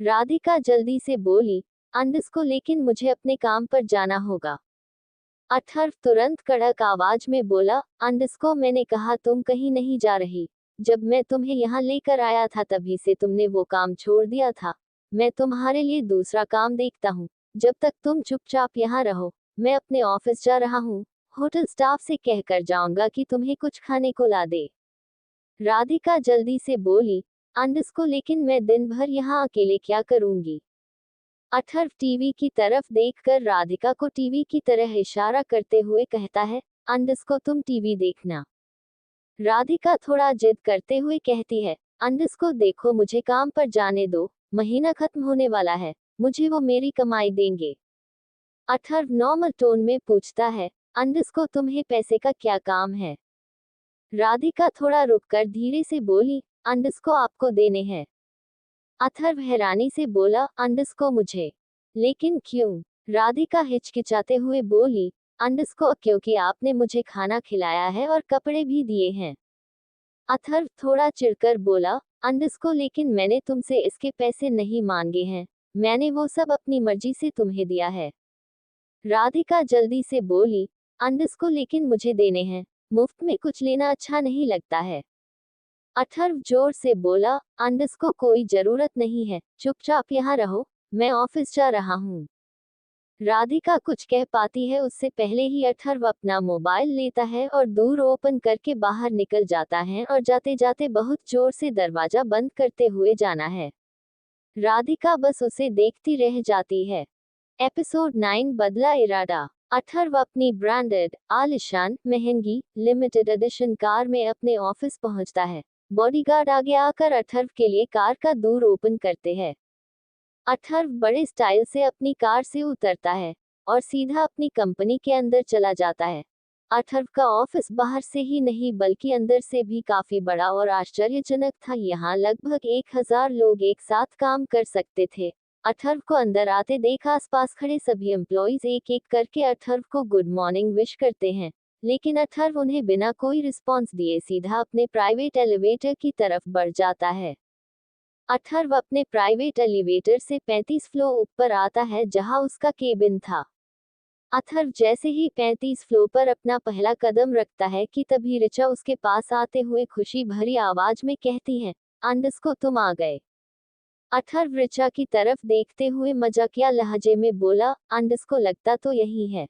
राधिका जल्दी से बोली, अंडस को लेकिन मुझे अपने काम पर जाना होगा। अथर्व तुरंत कड़क आवाज में बोला, अंडस को मैंने कहा तुम कहीं नहीं जा रही, जब मैं तुम्हें यहाँ लेकर आया था तभी से तुमने वो काम छोड़ दिया था, मैं तुम्हारे लिए दूसरा काम देखता हूँ, जब तक तुम चुपचाप यहाँ रहो, मैं अपने ऑफिस जा रहा हूँ, होटल स्टाफ से कहकर जाऊंगा कि तुम्हें कुछ खाने को ला दे। राधिका जल्दी से बोली, अंडस को लेकिन मैं दिन भर यहाँ अकेले क्या करूंगी? अथर्व टीवी की तरफ देखकर राधिका को टीवी की तरह इशारा करते हुए कहता है, अंडस को तुम टीवी देखना। राधिका थोड़ा जिद करते हुए कहती है, अंडस को देखो मुझे काम पर जाने दो, महीना खत्म होने वाला है, मुझे वो मेरी कमाई देंगे। अथर्व नॉर्मल टोन में पूछता है, अंडस को तुम्हें पैसे का क्या काम है? राधिका थोड़ा रुककर धीरे से बोली, अंडस को आपको देने हैं। अथर्व हैरानी से बोला, अंडस को मुझे? लेकिन क्यों? राधिका हिचकिचाते हुए बोली, अंडस को क्योंकि आपने मुझे खाना खिलाया है और कपड़े भी दिए हैं। अथर्व थोड़ा चिढ़कर बोला, अंडस को लेकिन मैंने तुमसे इसके पैसे नहीं मांगे हैं, मैंने वो सब अपनी मर्जी से तुम्हें दिया है। राधिका जल्दी से बोली, अंडस को लेकिन मुझे देने हैं, मुफ्त में कुछ लेना अच्छा नहीं लगता है। अथर्व जोर से बोला, अंडस को कोई जरूरत नहीं है, चुपचाप यहाँ रहो, मैं ऑफिस जा रहा हूँ। राधिका कुछ कह पाती है उससे पहले ही अथर्व अपना मोबाइल लेता है और दूर ओपन करके बाहर निकल जाता है और जाते जाते बहुत जोर से दरवाजा बंद करते हुए जाना है। राधिका बस उसे देखती रह जाती है। एपिसोड 9 बदला इरादा। अथर्व अपनी ब्रांडेड, आलिशान, महंगी, लिमिटेड एडिशन कार में अपने ऑफिस पहुंचता है। बॉडीगार्ड आगे आकर अथर्व के लिए कार का दूर ओपन करते हैं। अथर्व बड़े स्टाइल से अपनी कार से उतरता है और सीधा अपनी कंपनी के अंदर चला जाता है। अथर्व का ऑफिस बाहर से ही नहीं बल्कि अंदर से भी काफी बड़ा और आश्चर्यजनक था। यहाँ लगभग 1000 लोग एक साथ काम कर सकते थे। अथर्व को अंदर आते देख आसपास खड़े सभी एम्प्लॉइज एक एक करके अथर्व को गुड मॉर्निंग विश करते हैं, लेकिन अथर्व उन्हें बिना कोई रिस्पॉन्स दिए सीधा अपने प्राइवेट एलिवेटर की तरफ बढ़ जाता है। अथर्व अपने प्राइवेट एलिवेटर से 35 फ्लोर ऊपर आता है जहां उसका केबिन था। अथर्व जैसे ही 35 फ्लोर पर अपना पहला कदम रखता है कि तभी ऋचा उसके पास आते हुए खुशी भरी आवाज में कहती है, अंडस को तुम आ गए। अथर्व ऋचा की तरफ देखते हुए मजाकिया लहजे में बोला, अंडस को लगता तो यही है।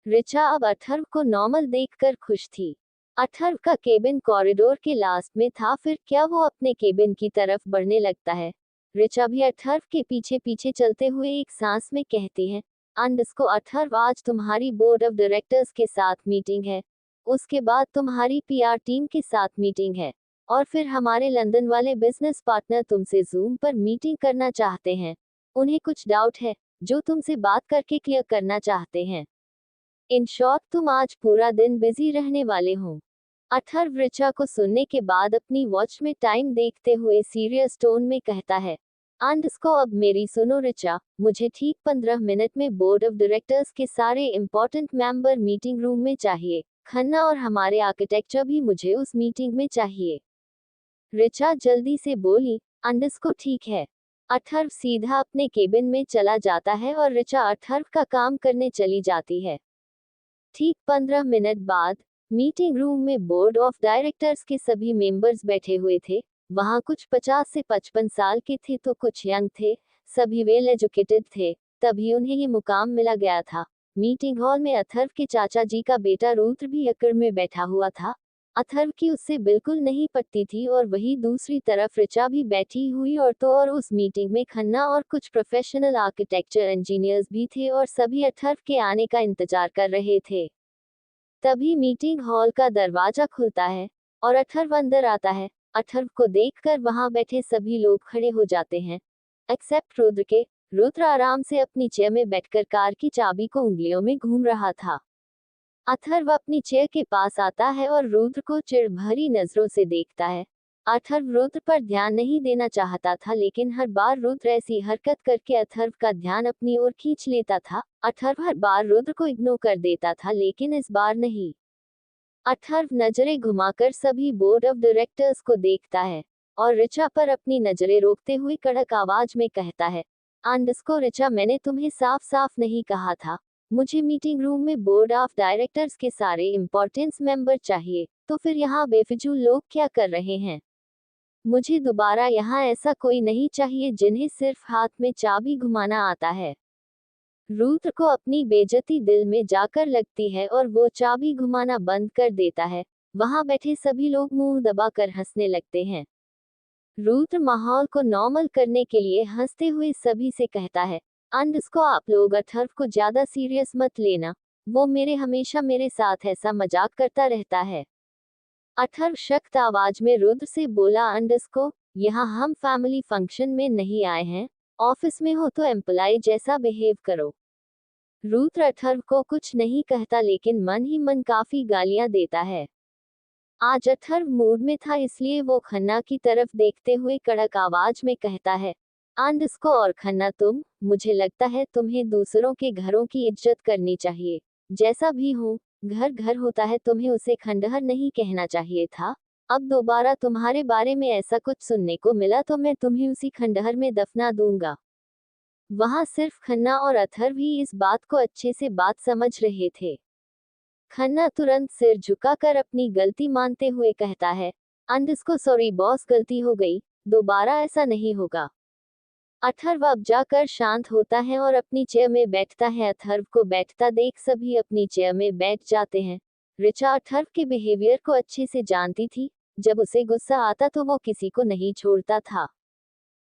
ऋचा अब अथर्व को नॉर्मल देखकर खुश थी। अथर्व का केबिन कॉरिडोर के लास्ट में था, फिर क्या वो अपने केबिन की तरफ बढ़ने लगता है। ऋचा भी अथर्व के पीछे पीछे चलते हुए एक सांस में कहती है, अंडस्को अथर्व, आज तुम्हारी बोर्ड ऑफ डायरेक्टर्स के साथ मीटिंग है, उसके बाद तुम्हारी पीआर टीम के साथ मीटिंग है, और फिर हमारे लंदन वाले बिजनेस पार्टनर तुमसे जूम पर मीटिंग करना चाहते हैं। उन्हें कुछ डाउट है जो तुमसे बात करके क्लियर करना चाहते हैं। इन शॉर्ट तुम आज पूरा दिन बिजी रहने वाले हो। अथर्व ऋचा को सुनने के बाद अपनी वॉच में टाइम देखते हुए सीरियस टोन में कहता है, अंडस्को अब मेरी सुनो ऋचा, मुझे ठीक 15 मिनट में बोर्ड ऑफ डायरेक्टर्स के सारे इम्पोर्टेंट मेंबर मीटिंग रूम में चाहिए। खन्ना और हमारे आर्किटेक्चर भी मुझे उस मीटिंग में चाहिए। ऋचा जल्दी से बोली, अंडस्को ठीक है। अथर्व सीधा अपने केबिन में चला जाता है और ऋचा अथर्व का काम करने चली जाती है। ठीक 15 मिनट बाद मीटिंग रूम में बोर्ड ऑफ डायरेक्टर्स के सभी मेंबर्स बैठे हुए थे। वहां कुछ 50 से 55 साल के थे तो कुछ यंग थे। सभी वेल एजुकेटेड थे, तभी उन्हें ये मुकाम मिला गया था। मीटिंग हॉल में अथर्व के चाचा जी का बेटा रुद्र भी अकड़ में बैठा हुआ था। अथर्व की उससे बिल्कुल नहीं पटती थी और वही दूसरी तरफ ऋचा भी बैठी हुई और उस मीटिंग में खन्ना और कुछ प्रोफेशनल आर्किटेक्चर इंजीनियर्स भी थे और सभी अथर्व के आने का इंतजार कर रहे थे। तभी मीटिंग हॉल का दरवाजा खुलता है और अथर्व अंदर आता है। अथर्व को देखकर वहां बैठे सभी लोग खड़े हो जाते हैं, एक्सेप्ट रुद्र के। रुद्र आराम से अपनी चेयर में बैठकर कार की चाबी को उंगलियों में घूम रहा था। अथर्व अपनी चेयर के पास आता है और रुद्र को चिढ़ भरी नजरों से देखता है। अथर्व रुद्र पर ध्यान नहीं देना चाहता था, लेकिन हर बार रुद्र ऐसी हरकत करके अथर्व का ध्यान अपनी ओर खींच लेता था। अथर्व हर बार रुद्र को इग्नोर कर देता था, लेकिन इस बार नहीं। अथर्व नजरें घुमाकर सभी बोर्ड ऑफ डायरेक्टर्स को देखता है और ऋचा पर अपनी नजरें रोकते हुए कड़क आवाज में कहता है, अंडस्को ऋचा, मैंने तुम्हें साफ साफ नहीं कहा था मुझे मीटिंग रूम में बोर्ड ऑफ डायरेक्टर्स के सारे इम्पोर्टेंस मेंबर चाहिए, तो फिर यहाँ बेफिजूल लोग क्या कर रहे हैं? मुझे दोबारा यहाँ ऐसा कोई नहीं चाहिए जिन्हें सिर्फ हाथ में चाबी घुमाना आता है। रुद्र को अपनी बेइज्जती दिल में जाकर लगती है और वो चाबी घुमाना बंद कर देता है। वहां बैठे सभी लोग मुंह दबाकर हंसने लगते हैं। रुद्र माहौल को नॉर्मल करने के लिए हंसते हुए सभी से कहता है, अंडस्को आप लोग अथर्व को ज्यादा सीरियस मत लेना, वो हमेशा मेरे साथ ऐसा मजाक करता रहता है। अथर्व सख्त आवाज में रुद्र से बोला, अंडस्को यहाँ हम फैमिली फंक्शन में नहीं आए हैं, ऑफिस में हो तो एम्प्लॉय जैसा बिहेव करो। रुद्र अथर्व को कुछ नहीं कहता, लेकिन मन ही मन काफी गालियां देता है। आज अथर्व मूड में था, इसलिए वो खन्ना की तरफ देखते हुए कड़क आवाज में कहता है, अंडस्को और खन्ना मुझे लगता है तुम्हें दूसरों के घरों की इज्जत करनी चाहिए। जैसा भी हो, घर घर होता है, तुम्हें उसे खंडहर नहीं कहना चाहिए था। अब दोबारा तुम्हारे बारे में ऐसा कुछ सुनने को मिला तो मैं तुम्हें उसी खंडहर में दफना दूंगा। वहां सिर्फ खन्ना और अथर्व ही इस बात को अच्छे से बात समझ रहे थे। खन्ना तुरंत सिर झुकाकर अपनी गलती मानते हुए कहता है, अंडस्को सॉरी बॉस, गलती हो गई, दोबारा ऐसा नहीं होगा। अथर्व अब जाकर शांत होता है और अपनी चेयर में बैठता है। अथर्व को बैठता देख सभी अपनी चेयर में बैठ जाते हैं। ऋचा अथर्व के बिहेवियर को अच्छे से जानती थी। जब उसे गुस्सा आता तो वो किसी को नहीं छोड़ता था।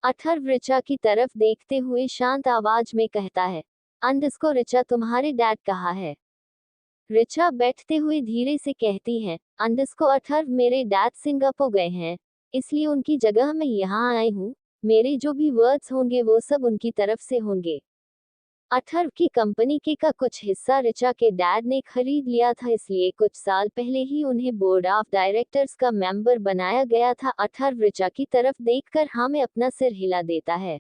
अथर्व ऋचा की तरफ देखते हुए शांत आवाज में कहता है, अंडस्को ऋचा, तुम्हारे डैड कहाँ है? ऋचा बैठते हुए धीरे से कहती है, अंडस्को अथर्व, मेरे डैड सिंगापुर गए हैं, इसलिए उनकी जगह मैं यहाँ आई हूँ। मेरे जो भी वर्ड्स होंगे वो सब उनकी तरफ से होंगे। अथर्व की कंपनी का कुछ हिस्सा ऋचा के डैड ने खरीद लिया था, इसलिए कुछ साल पहले ही उन्हें बोर्ड ऑफ डायरेक्टर्स का मेंबर बनाया गया था। अथर्व ऋचा की तरफ देखकर हाँ में अपना सिर हिला देता है।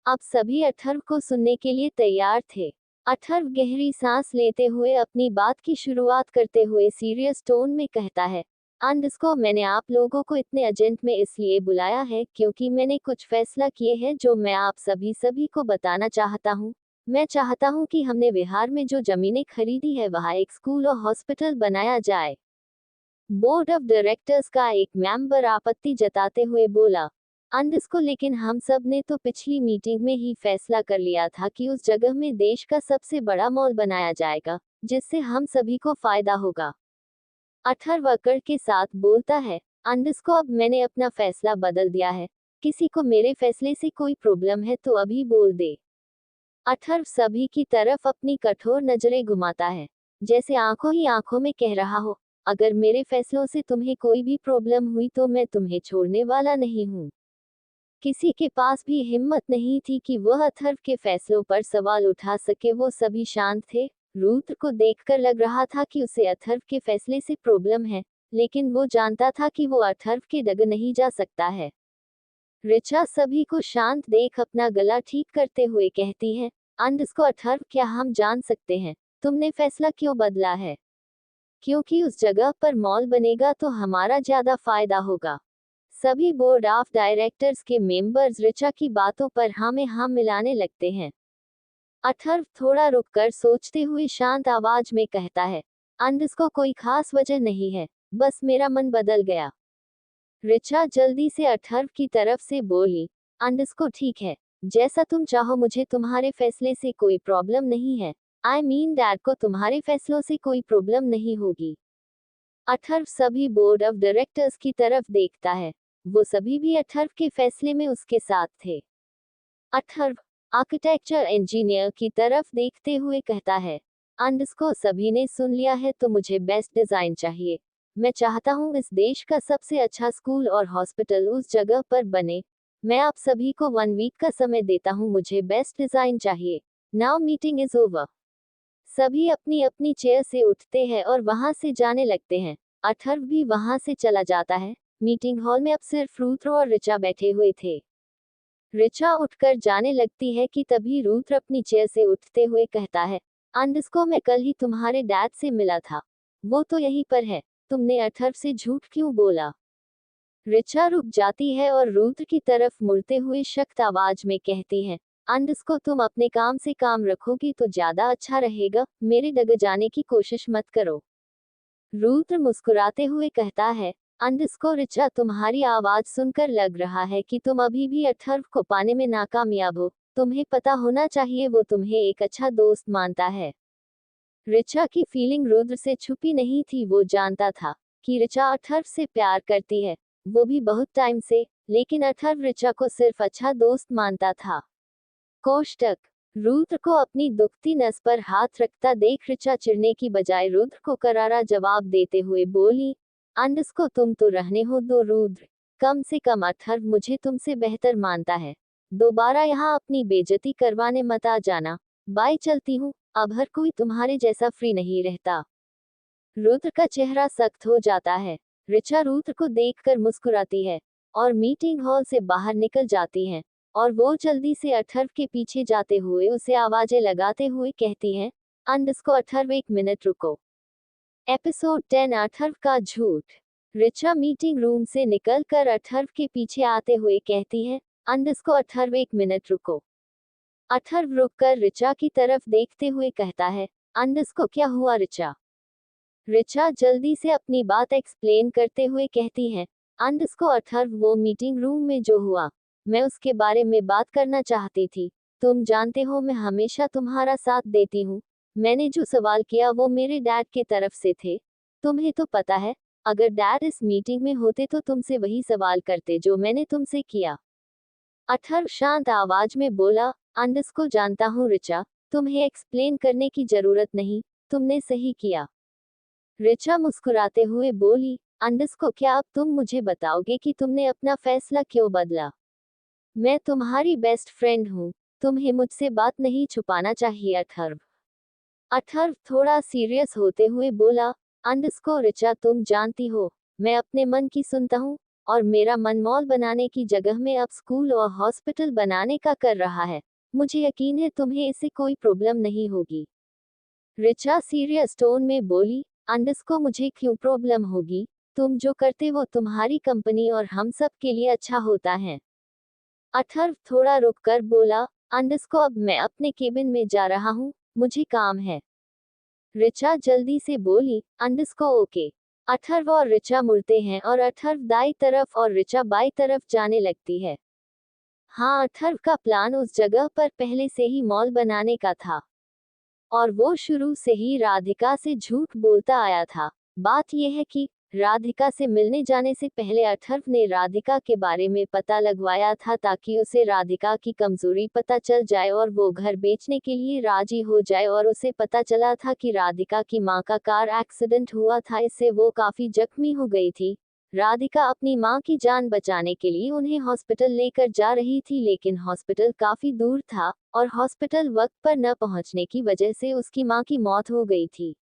अब सभी अथर्व को सुनने के लिए तैयार थे। अथर्व गहरी सांस लेते हुए अपनी बात की शुरुआत करते हुए सीरियस टोन में कहता है, अंडस्को मैंने आप लोगों को इतने अर्जेंट में इसलिए बुलाया है क्योंकि मैंने कुछ फैसला किए हैं जो मैं आप सभी को बताना चाहता हूँ। मैं चाहता हूँ कि हमने बिहार में जो जमीनें खरीदी है वहाँ एक स्कूल और हॉस्पिटल बनाया जाए। बोर्ड ऑफ डायरेक्टर्स का एक मेंबर आपत्ति जताते हुए बोला, अंडस्को लेकिन हम सब ने तो पिछली मीटिंग में ही फैसला कर लिया था कि उस जगह में देश का सबसे बड़ा मॉल बनाया जाएगा, जिससे हम सभी को फायदा होगा। अथर्व अकड़ के साथ बोलता है, अंडस्को अब मैंने अपना फैसला बदल दिया है। किसी को मेरे फैसले से कोई प्रॉब्लम है तो अभी बोल दे। अथर्व सभी की तरफ अपनी कठोर नजरें घुमाता है, जैसे आंखों ही आंखों में कह रहा हो, अगर मेरे फैसलों से तुम्हें कोई भी प्रॉब्लम हुई तो मैं तुम्हें छोड़ने वाला नहीं हूँ। किसी के पास भी हिम्मत नहीं थी कि वह अथर्व के फैसलों पर सवाल उठा सके। वो सभी शांत थे। रुद्र को देखकर लग रहा था कि उसे अथर्व के फैसले से प्रॉब्लम है, लेकिन वो जानता था कि वो अथर्व के डग नहीं जा सकता है। ऋचा सभी को शांत देख अपना गला ठीक करते हुए कहती है, अंडस्को अथर्व, क्या हम जान सकते हैं तुमने फैसला क्यों बदला है? क्योंकि उस जगह पर मॉल बनेगा तो हमारा ज्यादा फायदा होगा। सभी बोर्ड ऑफ डायरेक्टर्स के मेंबर्स ऋचा की बातों पर हाँ में हाँ मिलाने लगते हैं। अथर्व थोड़ा रुककर सोचते हुए शांत आवाज में कहता है, अंडस्को कोई खास वजह नहीं है, बस मेरा मन बदल गया। ऋचा जल्दी से अथर्व की तरफ से बोली, अंडस्को ठीक है, जैसा तुम चाहो, मुझे तुम्हारे फैसले से कोई प्रॉब्लम नहीं है। आई मीन डैड को तुम्हारे फैसलों से कोई प्रॉब्लम नहीं होगी। अथर्व सभी बोर्ड ऑफ डायरेक्टर्स की तरफ देखता है। वो सभी भी अथर्व के फैसले में उसके साथ थे। अथर्व आर्किटेक्चर इंजीनियर की तरफ देखते हुए कहता है, अंडस्को सभी ने सुन लिया है तो मुझे बेस्ट डिजाइन चाहिए। मैं चाहता हूँ इस देश का सबसे अच्छा स्कूल और हॉस्पिटल उस जगह पर बने। मैं आप सभी को 1 वीक का समय देता हूँ, मुझे बेस्ट डिजाइन चाहिए। Now meeting is over. सभी अपनी अपनी चेयर से उठते हैं और वहां से जाने लगते हैं। अथर्व भी वहां से चला जाता है। मीटिंग हॉल में अब सिर्फ रुद्र और ऋचा बैठे हुए थे। ऋचा उठकर जाने लगती है कि तभी रुद्र अपनी चेयर से उठते हुए कहता है, अंडस्को मैं कल ही तुम्हारे डैड से मिला था, वो तो यहीं पर है, तुमने अथर्व से झूठ क्यों बोला? ऋचा रुक जाती है और रुद्र की तरफ मुड़ते हुए सख्त आवाज में कहती है, अंडस्को तुम अपने काम से काम रखोगी तो ज्यादा अच्छा रहेगा, मेरे डग जाने की कोशिश मत करो। रुद्र मुस्कुराते हुए कहता है, अंडस्को ऋचा, तुम्हारी आवाज सुनकर लग रहा है कि तुम अभी भी अथर्व को पाने में नाकामयाब हो। तुम्हें पता होना चाहिए वो तुम्हें एक अच्छा दोस्त मानता है। ऋचा की फीलिंग रुद्र से छुपी नहीं थी। वो जानता था कि ऋचा अथर्व से प्यार करती है, वो भी बहुत टाइम से, लेकिन अथर्व ऋचा को सिर्फ अच्छा दोस्त मानता था। कोष्टक रुद्र को अपनी दुखती नस पर हाथ रखता देख ऋचा चिढ़ने की बजाय रुद्र को करारा जवाब देते हुए बोली, अंडस्को तुम तो रहने हो दो रुद्र, कम से कम अथर्व मुझे तुमसे बेहतर मानता है। दोबारा यहाँ अपनी बेइज्जती करवाने मत आ जाना। बाय, चलती हूँ, अब हर कोई तुम्हारे जैसा फ्री नहीं रहता। रुद्र का चेहरा सख्त हो जाता है। ऋचा रुद्र को देखकर मुस्कुराती है और मीटिंग हॉल से बाहर निकल जाती हैं। और वो जल्दी से अथर्व के पीछे जाते हुए उसे आवाजें लगाते हुए कहती हैं, अंडस्को अथर्व 1 मिनट रुको। एपिसोड 10 अथर्व का झूठ। ऋचा मीटिंग रूम से निकलकर अथर्व के पीछे आते हुए कहती है, अंडस्को अथर्व 1 मिनट रुको। अथर्व रुककर ऋचा की तरफ देखते हुए कहता है, अंडस्को क्या हुआ ऋचा? ऋचा जल्दी से अपनी बात एक्सप्लेन करते हुए कहती है, अंडस्को अथर्व, वो मीटिंग रूम में जो हुआ, मैं उसके बारे में बात करना चाहती थी। तुम जानते हो मैं हमेशा तुम्हारा साथ देती हूँ। मैंने जो सवाल किया वो मेरे डैड के तरफ से थे। तुम्हें तो पता है, अगर डैड इस मीटिंग में होते तो तुमसे वही सवाल करते जो मैंने तुमसे किया। अथर्व शांत आवाज में बोला, अंडस्को जानता हूँ ऋचा, तुम्हें एक्सप्लेन करने की जरूरत नहीं, तुमने सही किया। ऋचा मुस्कुराते हुए बोली, अंडस्को क्या अब तुम मुझे बताओगे कि तुमने अपना फैसला क्यों बदला? मैं तुम्हारी बेस्ट फ्रेंड हूँ, तुम्हें मुझसे बात नहीं छुपाना चाहिए। अथर्व अथर्व थोड़ा सीरियस होते हुए बोला, अंडस्को ऋचा, तुम जानती हो मैं अपने मन की सुनता हूँ, और मेरा मन मॉल बनाने की जगह में अब स्कूल और हॉस्पिटल बनाने का कर रहा है। मुझे यकीन है तुम्हें इससे कोई प्रॉब्लम नहीं होगी। ऋचा सीरियस टोन में बोली, अंडस्को मुझे क्यों प्रॉब्लम होगी? तुम जो करते वो तुम्हारी कंपनी और हम सब के लिए अच्छा होता है। अथर्व थोड़ा रुककर बोला, अंडस्को अब मैं अपने केबिन में जा रहा हूँ, मुझे काम है। ऋचा जल्दी से बोली, अंडस्को ओके। अथर्व और ऋचा मुड़ते हैं और अथर्व दाई तरफ और ऋचा बाई तरफ जाने लगती है। हाँ, अथर्व का प्लान उस जगह पर पहले से ही मॉल बनाने का था और वो शुरू से ही राधिका से झूठ बोलता आया था। बात यह है कि राधिका से मिलने जाने से पहले अथर्व ने राधिका के बारे में पता लगवाया था ताकि उसे राधिका की कमजोरी पता चल जाए और वो घर बेचने के लिए राजी हो जाए। और उसे पता चला था कि राधिका की मां का कार एक्सीडेंट हुआ था, इससे वो काफी जख्मी हो गई थी। राधिका अपनी मां की जान बचाने के लिए उन्हें हॉस्पिटल लेकर जा रही थी, लेकिन हॉस्पिटल काफी दूर था और हॉस्पिटल वक्त पर न पहुंचने की वजह से उसकी मां की मौत हो गई थी।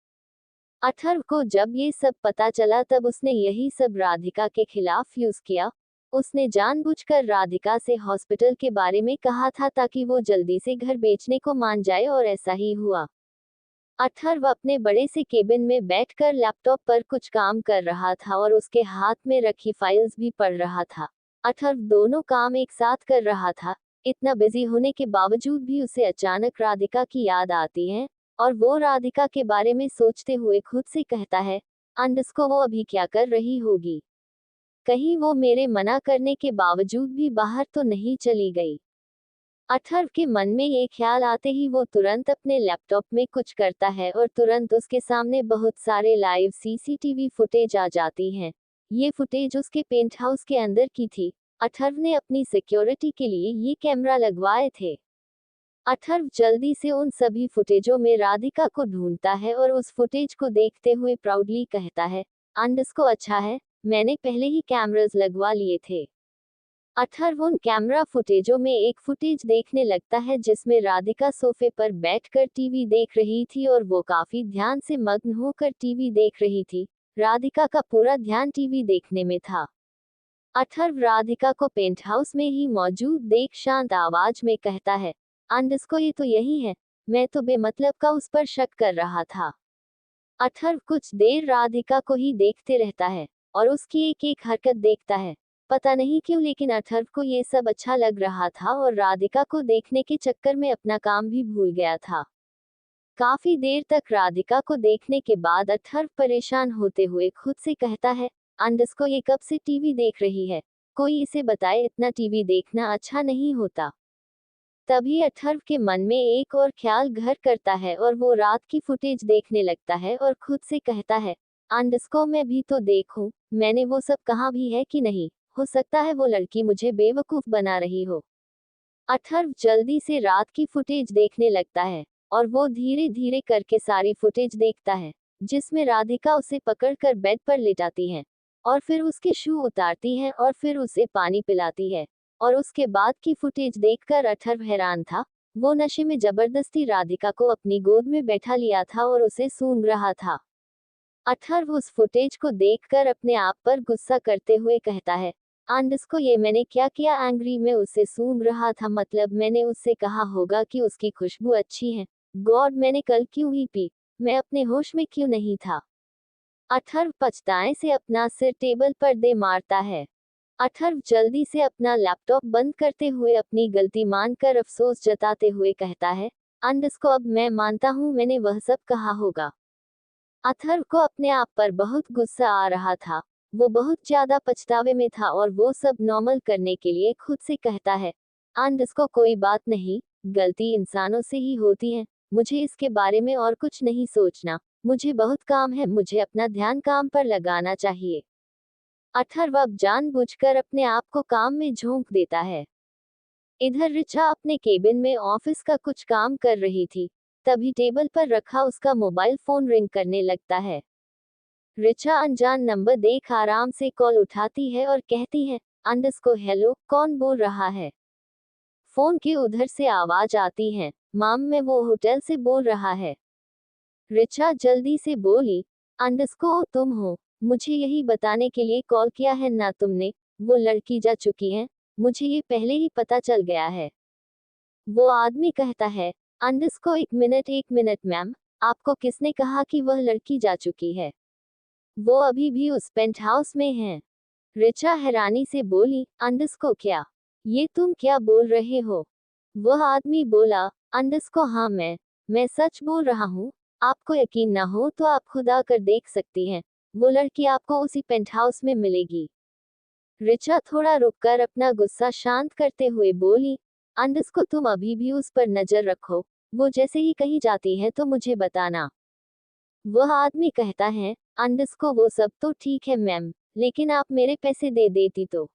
अथर्व को जब ये सब पता चला तब उसने यही सब राधिका के खिलाफ यूज किया। उसने जानबूझकर राधिका से हॉस्पिटल के बारे में कहा था ताकि वो जल्दी से घर बेचने को मान जाए, और ऐसा ही हुआ। अथर्व अपने बड़े से केबिन में बैठकर लैपटॉप पर कुछ काम कर रहा था और उसके हाथ में रखी फाइल्स भी पढ़ रहा था। अथर्व दोनों काम एक साथ कर रहा था। इतना बिजी होने के बावजूद भी उसे अचानक राधिका की याद आती है और वो राधिका के बारे में सोचते हुए खुद से कहता है, अंडस्को वो अभी क्या कर रही होगी? कहीं वो मेरे मना करने के बावजूद भी बाहर तो नहीं चली गई? अथर्व के मन में ये ख्याल आते ही वो तुरंत अपने लैपटॉप में कुछ करता है और तुरंत उसके सामने बहुत सारे लाइव सीसीटीवी फुटेज आ जाती हैं। ये फुटेज उसके पेंट हाउस के अंदर की थी। अथर्व ने अपनी सिक्योरिटी के लिए ये कैमरा लगवाए थे। अथर्व जल्दी से उन सभी फुटेजों में राधिका को ढूंढता है और उस फुटेज को देखते हुए प्राउडली कहता है, अंडस्को अच्छा है, मैंने पहले ही कैमरास लगवा लिए थे। अथर्व उन कैमरा फुटेजों में एक फुटेज देखने लगता है जिसमें राधिका सोफे पर बैठकर टीवी देख रही थी और वो काफी ध्यान से मग्न होकर टीवी देख रही थी। राधिका का पूरा ध्यान टीवी देखने में था। अथर्व राधिका को पेंट हाउस में ही मौजूद देख शांत आवाज में कहता है, अंडस्को ये तो यही है, मैं तो बेमतलब का उस पर शक कर रहा था। अथर्व कुछ देर राधिका को ही देखते रहता है और उसकी एक एक हरकत देखता है। पता नहीं क्यों, लेकिन अथर्व को ये सब अच्छा लग रहा था और राधिका को देखने के चक्कर में अपना काम भी भूल गया था। काफी देर तक राधिका को देखने के बाद अथर्व परेशान होते हुए खुद से कहता है, अंडस्को ये कब से टीवी देख रही है? कोई इसे बताए, इतना टीवी देखना अच्छा नहीं होता। तभी अथर्व के मन में एक और ख्याल घर करता है और वो रात की फुटेज देखने लगता है और खुद से कहता है, अंडस्को मैं भी तो देखूं, मैंने वो सब कहा भी है कि नहीं? हो सकता है वो लड़की मुझे बेवकूफ बना रही हो। अथर्व जल्दी से रात की फुटेज देखने लगता है और वो धीरे धीरे करके सारी फुटेज देखता है, जिसमें राधिका उसे पकड़कर बेड पर लिटाती है और फिर उसके शू उतारती है और फिर उसे पानी पिलाती है। और उसके बाद की फुटेज देखकर अथर्व हैरान था। वो नशे में जबरदस्ती राधिका को अपनी गोद में बैठा लिया था और उसे सूंघ रहा था। अथर्व उस फुटेज को देखकर अपने आप पर गुस्सा करते हुए कहता है, अंडस्को ये मैंने क्या किया? एंग्री में उसे सूंघ रहा था, मतलब मैंने उससे कहा होगा कि उसकी खुशबू अच्छी है। गॉड, मैंने कल क्यों ही पी? मैं अपने होश में क्यों नहीं था? अथर्व पछताए से अपना सिर टेबल पर दे मारता है। अथर्व जल्दी से अपना लैपटॉप बंद करते हुए अपनी गलती मानकर अफसोस जताते हुए कहता है, अंडस्को अब मैं मानता हूँ मैंने वह सब कहा होगा। अथर्व को अपने आप पर बहुत गुस्सा आ रहा था। वो बहुत ज्यादा पछतावे में था और वो सब नॉर्मल करने के लिए खुद से कहता है, अंडस्को कोई बात नहीं, गलती इंसानों से ही होती है, मुझे इसके बारे में और कुछ नहीं सोचना, मुझे बहुत काम है, मुझे अपना ध्यान काम पर लगाना चाहिए। अथर्व अब जानबूझकर अपने आप को काम में झोंक देता है। इधर रिचा अपने केबिन में ऑफिस का कुछ काम कर रही थी। तभी टेबल पर रखा उसका मोबाइल फोन रिंग करने लगता है। रिचा अनजान नंबर देख आराम से कॉल उठाती है और कहती है, अंडस्को हेलो, कौन बोल रहा है? फोन के उधर से आवाज आती है, माम मैं वो होटल से बोल रहा है। रिचा जल्दी से बोली, अंडस्को तुम हो, मुझे यही बताने के लिए कॉल किया है ना तुमने? वो लड़की जा चुकी है, मुझे ये पहले ही पता चल गया है। वो आदमी कहता है, अंडस्को एक मिनट मैम, आपको किसने कहा कि वह लड़की जा चुकी है? वो अभी भी उस पेंट हाउस में है। रिचा हैरानी से बोली, अंडस्को क्या? ये तुम क्या बोल रहे हो? वह आदमी बोला, अंडस्को हाँ मैं सच बोल रहा हूँ, आपको यकीन ना हो तो आप खुद आकर देख सकती हैं, वो लड़की आपको उसी पेंट हाउस में मिलेगी। रिचा थोड़ा रुककर अपना गुस्सा शांत करते हुए बोली, अंडस्को तुम अभी भी उस पर नजर रखो, वो जैसे ही कहीं जाती है तो मुझे बताना। वह आदमी कहता है, अंडस्को वो सब तो ठीक है मैम, लेकिन आप मेरे पैसे दे देती तो।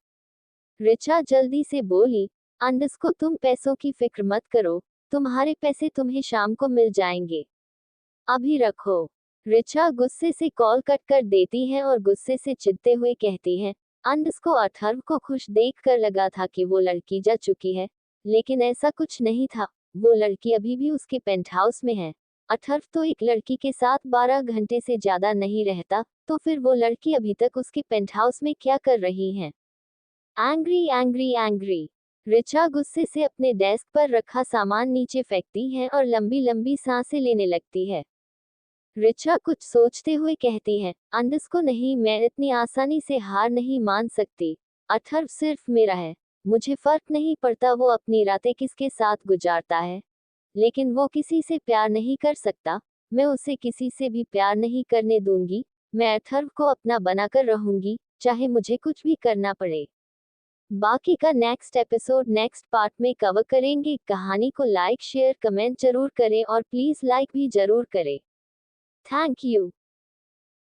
रिचा जल्दी से बोली, अंडस्को तुम पैसों की फिक्र मत करो, तुम्हारे पैसे तुम्हें शाम को मिल जाएंगे। अभी रखो। रिचा गुस्से से कॉल कट कर देती है और गुस्से से चिढ़ते हुए कहती है, अंडस्को अथर्व को खुश देखकर लगा था कि वो लड़की जा चुकी है, लेकिन ऐसा कुछ नहीं था, वो लड़की अभी भी उसके पेंट हाउस में है। अथर्व तो एक लड़की के साथ 12 घंटे से ज्यादा नहीं रहता, तो फिर वो लड़की अभी तक उसके पेंट हाउस में क्या कर रही है? Angry angry angry. रिचा गुस्से से अपने डेस्क पर रखा सामान नीचे फेंकती है और लंबी लंबी सांसें लेने लगती है। रिचा कुछ सोचते हुए कहती है, अंडस्को नहीं, मैं इतनी आसानी से हार नहीं मान सकती। अथर्व सिर्फ मेरा है, मुझे फर्क नहीं पड़ता वो अपनी रातें किसके साथ गुजारता है, लेकिन वो किसी से प्यार नहीं कर सकता, मैं उसे किसी से भी प्यार नहीं करने दूंगी। मैं अथर्व को अपना बनाकर रहूंगी, चाहे मुझे कुछ भी करना पड़े। बाकी का नेक्स्ट एपिसोड नेक्स्ट पार्ट में कवर करेंगे। कहानी को लाइक शेयर कमेंट जरूर करें और प्लीज लाइक भी जरूर करें। Thank you.